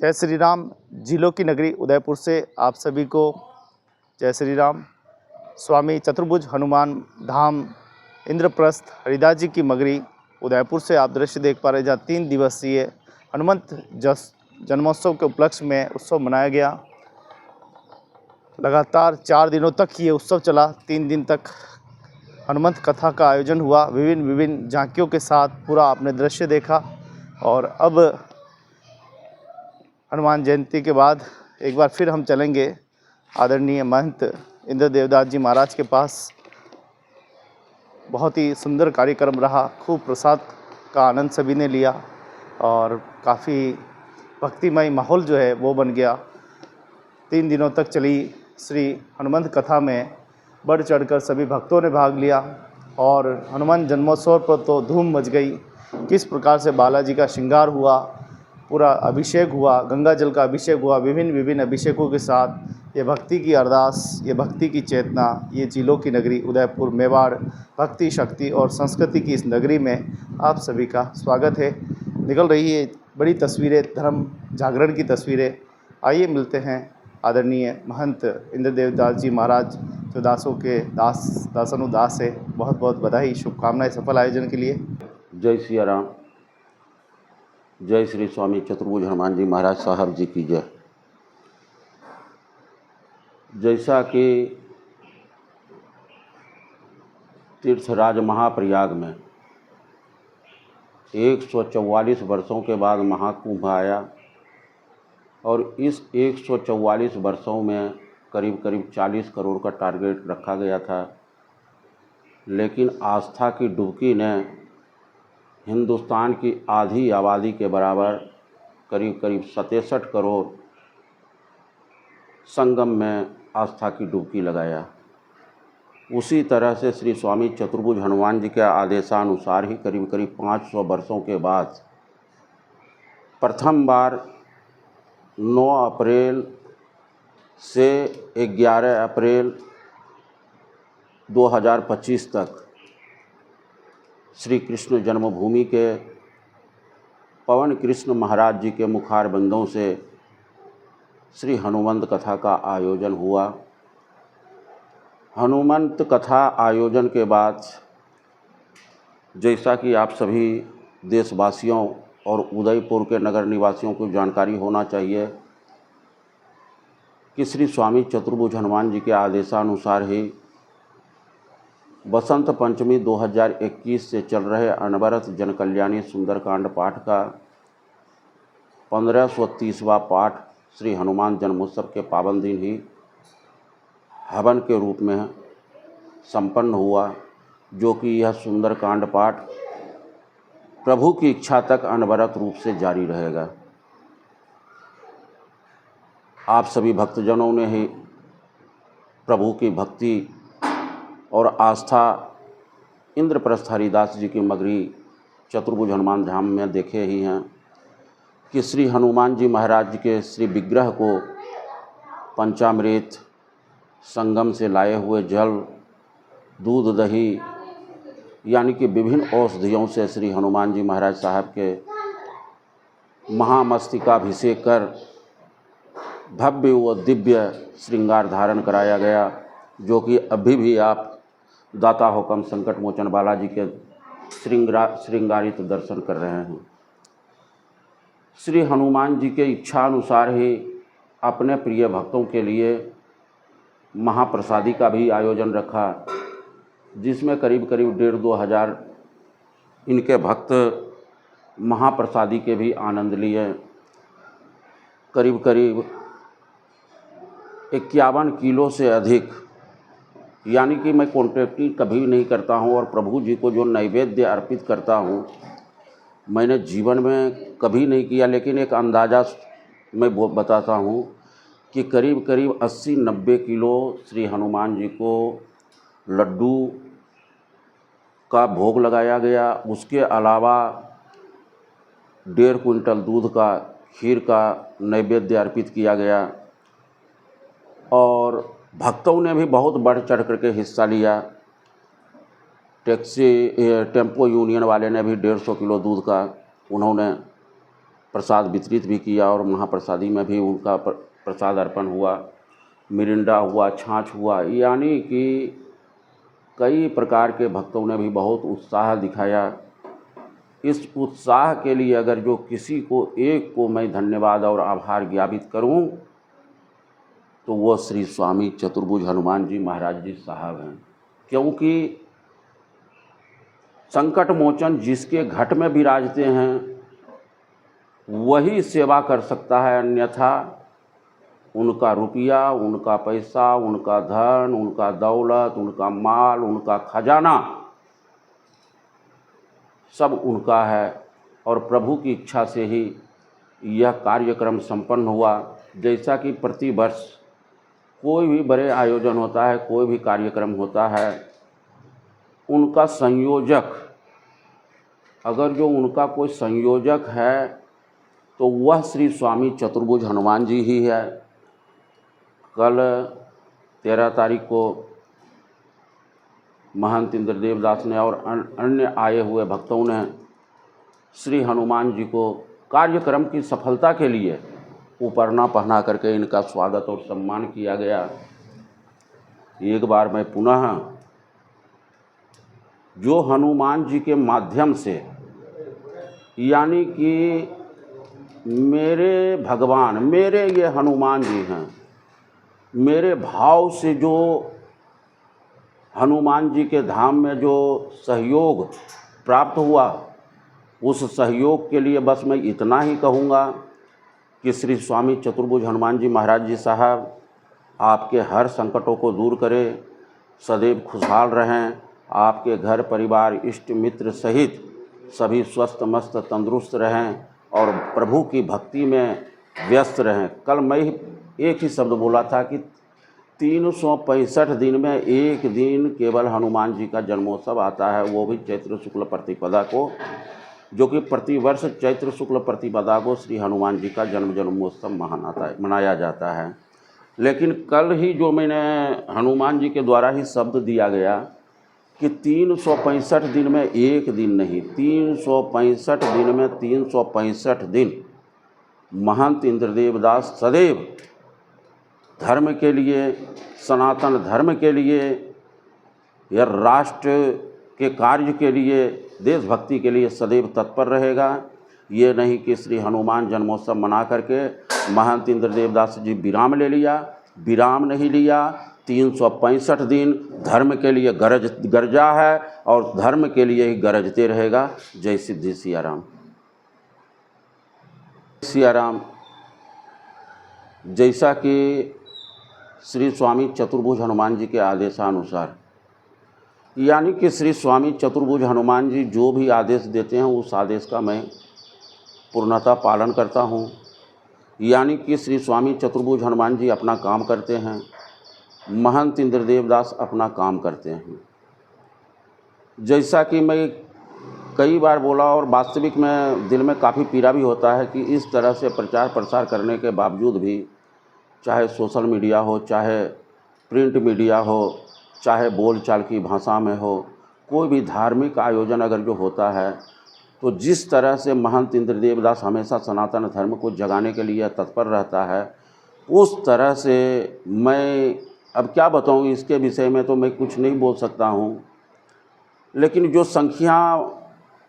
जय श्री राम। जिलों की नगरी उदयपुर से आप सभी को जय श्री राम। स्वामी चतुर्भुज हनुमान धाम इंद्रप्रस्थ हरिदास जी की मगरी उदयपुर से आप दृश्य देख पा रहे हैं, जहाँ 3 दिवसीय हनुमंत जन्मोत्सव के उपलक्ष्य में उत्सव मनाया गया। लगातार 4 दिनों तक ये उत्सव चला। 3 दिन तक हनुमंत कथा का आयोजन हुआ। विभिन्न झांकियों के साथ पूरा आपने दृश्य देखा। और अब हनुमान जयंती के बाद एक बार फिर हम चलेंगे आदरणीय महंत इंद्रदेवदास जी महाराज के पास। बहुत ही सुंदर कार्यक्रम रहा। खूब प्रसाद का आनंद सभी ने लिया और काफ़ी भक्तिमय माहौल जो है वो बन गया। 3 दिनों तक चली श्री हनुमंत कथा में बढ़ चढ़कर सभी भक्तों ने भाग लिया और हनुमान जन्मोत्सव पर तो धूम मच गई। किस प्रकार से बालाजी का श्रृंगार हुआ, पूरा अभिषेक हुआ, गंगा जल का अभिषेक हुआ। विभिन्न अभिषेकों के साथ ये भक्ति की अरदास, ये भक्ति की चेतना, ये जिलों की नगरी उदयपुर मेवाड़ भक्ति शक्ति और संस्कृति की इस नगरी में आप सभी का स्वागत है। निकल रही है बड़ी तस्वीरें, धर्म जागरण की तस्वीरें। आइए मिलते हैं आदरणीय महंत इंद्रदेवदास जी महाराज, जो दासों के दासानुदास है। बहुत बहुत बधाई, शुभकामनाएं सफल आयोजन के लिए। जय सिया राम। जय श्री स्वामी चतुर्भुज हनुमान जी महाराज साहब जी की जय। जैसा कि तीर्थराज महाप्रयाग में 144 वर्षों के बाद महाकुंभ आया और इस 144 वर्षों में करीब 40 करोड़ का टारगेट रखा गया था, लेकिन आस्था की डुबकी ने हिंदुस्तान की आधी आबादी के बराबर करीब 67 करोड़ संगम में आस्था की डुबकी लगाया। उसी तरह से श्री स्वामी चतुर्भुज हनुमान जी के आदेशानुसार ही करीब 500 वर्षों के बाद प्रथम बार 9 अप्रैल से 11 अप्रैल 2025 तक श्री कृष्ण जन्मभूमि के पवन कृष्ण महाराज जी के मुखार बंदों से श्री हनुमंत कथा का आयोजन हुआ। हनुमंत कथा आयोजन के बाद, जैसा कि आप सभी देशवासियों और उदयपुर के नगर निवासियों को जानकारी होना चाहिए कि श्री स्वामी चतुर्भुज हनुमान जी के आदेशानुसार ही बसंत पंचमी 2021 से चल रहे अनवरत जनकल्याणी सुंदरकांड पाठ का 1530वां पाठ श्री हनुमान जन्मोत्सव के पावन दिन ही हवन के रूप में संपन्न हुआ, जो कि यह सुंदरकांड पाठ प्रभु की इच्छा तक अनवरत रूप से जारी रहेगा। आप सभी भक्तजनों ने ही प्रभु की भक्ति और आस्था इंद्रप्रस्थ हरिदास जी की मगरी चतुर्भुज हनुमान धाम में देखे ही हैं कि श्री हनुमान जी महाराज जी के श्री विग्रह को पंचामृत, संगम से लाए हुए जल, दूध, दही यानी कि विभिन्न औषधियों से श्री हनुमान जी महाराज साहब के महामस्तकाभिषेक कर भव्य व दिव्य श्रृंगार धारण कराया गया, जो कि अभी भी आप दाता हुकम संकट मोचन बालाजी के श्रृंगारित दर्शन कर रहे हैं। श्री हनुमान जी के इच्छा अनुसार ही अपने प्रिय भक्तों के लिए महाप्रसादी का भी आयोजन रखा, जिसमें करीब 1,500-2 हज़ार इनके भक्त महाप्रसादी के भी आनंद लिए। करीब 51 किलो से अधिक, यानी कि मैं क्वांटिटी कभी नहीं करता हूं और प्रभु जी को जो नैवेद्य अर्पित करता हूं मैंने जीवन में कभी नहीं किया, लेकिन एक अंदाज़ा मैं बताता हूं कि करीब 80-90 किलो श्री हनुमान जी को लड्डू का भोग लगाया गया। उसके अलावा 1.5 क्विंटल दूध का, खीर का नैवेद्य अर्पित किया गया और भक्तों ने भी बहुत बढ़ चढ़ करके हिस्सा लिया। टेम्पो यूनियन वाले ने भी 150 किलो दूध का उन्होंने प्रसाद वितरित भी किया और महाप्रसादी में भी उनका प्रसाद अर्पण हुआ, मिरिंडा हुआ, छाछ हुआ, यानी कि कई प्रकार के भक्तों ने भी बहुत उत्साह दिखाया। इस उत्साह के लिए अगर जो किसी को एक को मैं धन्यवाद और आभार ज्ञापित करूं तो वो श्री स्वामी चतुर्भुज हनुमान जी महाराज जी साहब हैं, क्योंकि संकट मोचन जिसके घट में विराजते हैं वही सेवा कर सकता है, अन्यथा उनका रुपया, उनका पैसा, उनका धन, उनका दौलत, उनका माल, उनका खजाना सब उनका है। और प्रभु की इच्छा से ही यह कार्यक्रम संपन्न हुआ। जैसा कि प्रति वर्ष कोई भी बड़े आयोजन होता है, कोई भी कार्यक्रम होता है, उनका संयोजक, अगर जो उनका कोई संयोजक है तो वह श्री स्वामी चतुर्भुज हनुमान जी ही है। कल 13 तारीख को महंत इंद्रदेव दास ने और अन्य आए हुए भक्तों ने श्री हनुमान जी को कार्यक्रम की सफलता के लिए उपरना पहना करके इनका स्वागत और सम्मान किया गया। एक बार मैं पुनः जो हनुमान जी के माध्यम से, यानी कि मेरे भगवान, मेरे ये हनुमान जी हैं, मेरे भाव से जो हनुमान जी के धाम में जो सहयोग प्राप्त हुआ, उस सहयोग के लिए बस मैं इतना ही कहूँगा कि श्री स्वामी चतुर्भुज हनुमान जी महाराज जी साहब आपके हर संकटों को दूर करें, सदैव खुशहाल रहें, आपके घर परिवार इष्ट मित्र सहित सभी स्वस्थ मस्त तंदुरुस्त रहें और प्रभु की भक्ति में व्यस्त रहें। कल मैं एक ही शब्द बोला था कि 365 दिन में एक दिन केवल हनुमान जी का जन्मोत्सव आता है, वो भी चैत्र शुक्ल प्रतिपदा को, जो कि प्रतिवर्ष चैत्र शुक्ल प्रतिपदा को श्री हनुमान जी का जन्मोत्सव मनाया जाता है। लेकिन कल ही जो मैंने हनुमान जी के द्वारा ही शब्द दिया गया कि 365 दिन में एक दिन नहीं, 365 दिन में 365 दिन महंत इंद्रदेव दास सदैव धर्म के लिए, सनातन धर्म के लिए या राष्ट्र के कार्य के लिए, देशभक्ति के लिए सदैव तत्पर रहेगा। ये नहीं कि श्री हनुमान जन्मोत्सव मना करके महंत इंद्रदेव दास जी विराम ले लिया, विराम नहीं लिया। 365 दिन धर्म के लिए गरजा है और धर्म के लिए ही गरजते रहेगा। जय सिद्धि सियाराम। सियाराम। जैसा कि श्री स्वामी चतुर्भुज हनुमान जी के आदेशानुसार, यानी कि श्री स्वामी चतुर्भुज हनुमान जी जो भी आदेश देते हैं उस आदेश का मैं पूर्णतः पालन करता हूँ। यानी कि श्री स्वामी चतुर्भुज हनुमान जी अपना काम करते हैं, महंत इंद्रदेव दास अपना काम करते हैं। जैसा कि मैं कई बार बोला और वास्तविक में दिल में काफ़ी पीड़ा भी होता है कि इस तरह से प्रचार प्रसार करने के बावजूद भी, चाहे सोशल मीडिया हो, चाहे प्रिंट मीडिया हो, चाहे बोलचाल की भाषा में हो, कोई भी धार्मिक आयोजन अगर जो होता है तो जिस तरह से महंत इंद्रदेव दास हमेशा सनातन धर्म को जगाने के लिए तत्पर रहता है, उस तरह से मैं अब क्या बताऊं, इसके विषय में तो मैं कुछ नहीं बोल सकता हूं। लेकिन जो संख्या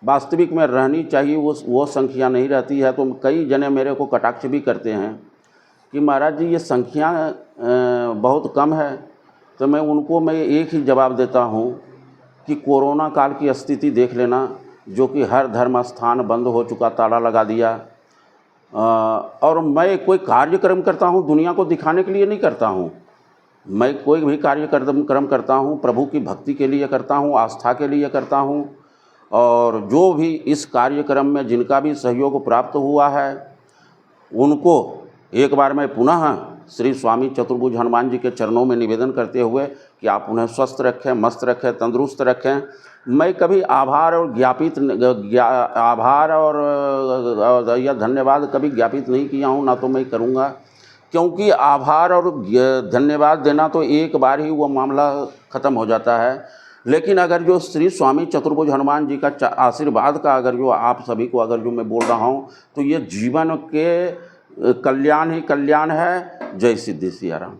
वास्तविक में रहनी चाहिए वो संख्या नहीं रहती है। तो कई जने मेरे को कटाक्ष भी करते हैं कि महाराज जी ये संख्या बहुत कम है। तो मैं उनको एक ही जवाब देता हूँ कि कोरोना काल की स्थिति देख लेना, जो कि हर धर्म स्थान बंद हो चुका, ताला लगा दिया। और मैं कोई कार्यक्रम करता हूँ दुनिया को दिखाने के लिए नहीं करता हूँ। मैं कोई भी कार्यक्रम करता हूँ प्रभु की भक्ति के लिए करता हूँ, आस्था के लिए करता हूँ। और जो भी इस कार्यक्रम में जिनका भी सहयोग प्राप्त हुआ है उनको एक बार मैं पुनः श्री स्वामी चतुर्भुज हनुमान जी के चरणों में निवेदन करते हुए कि आप उन्हें स्वस्थ रखें, मस्त रखें, तंदुरुस्त रखें। मैं कभी आभार और या धन्यवाद कभी ज्ञापित नहीं किया हूँ, ना तो मैं करूँगा, क्योंकि आभार और धन्यवाद देना तो एक बार ही वो मामला ख़त्म हो जाता है। लेकिन अगर जो श्री स्वामी चतुर्भुज हनुमान जी का आशीर्वाद का अगर जो आप सभी को अगर जो मैं बोल रहा हूँ तो ये जीवन के कल्याण ही कल्याण है। जय सिद्धि सिया राम।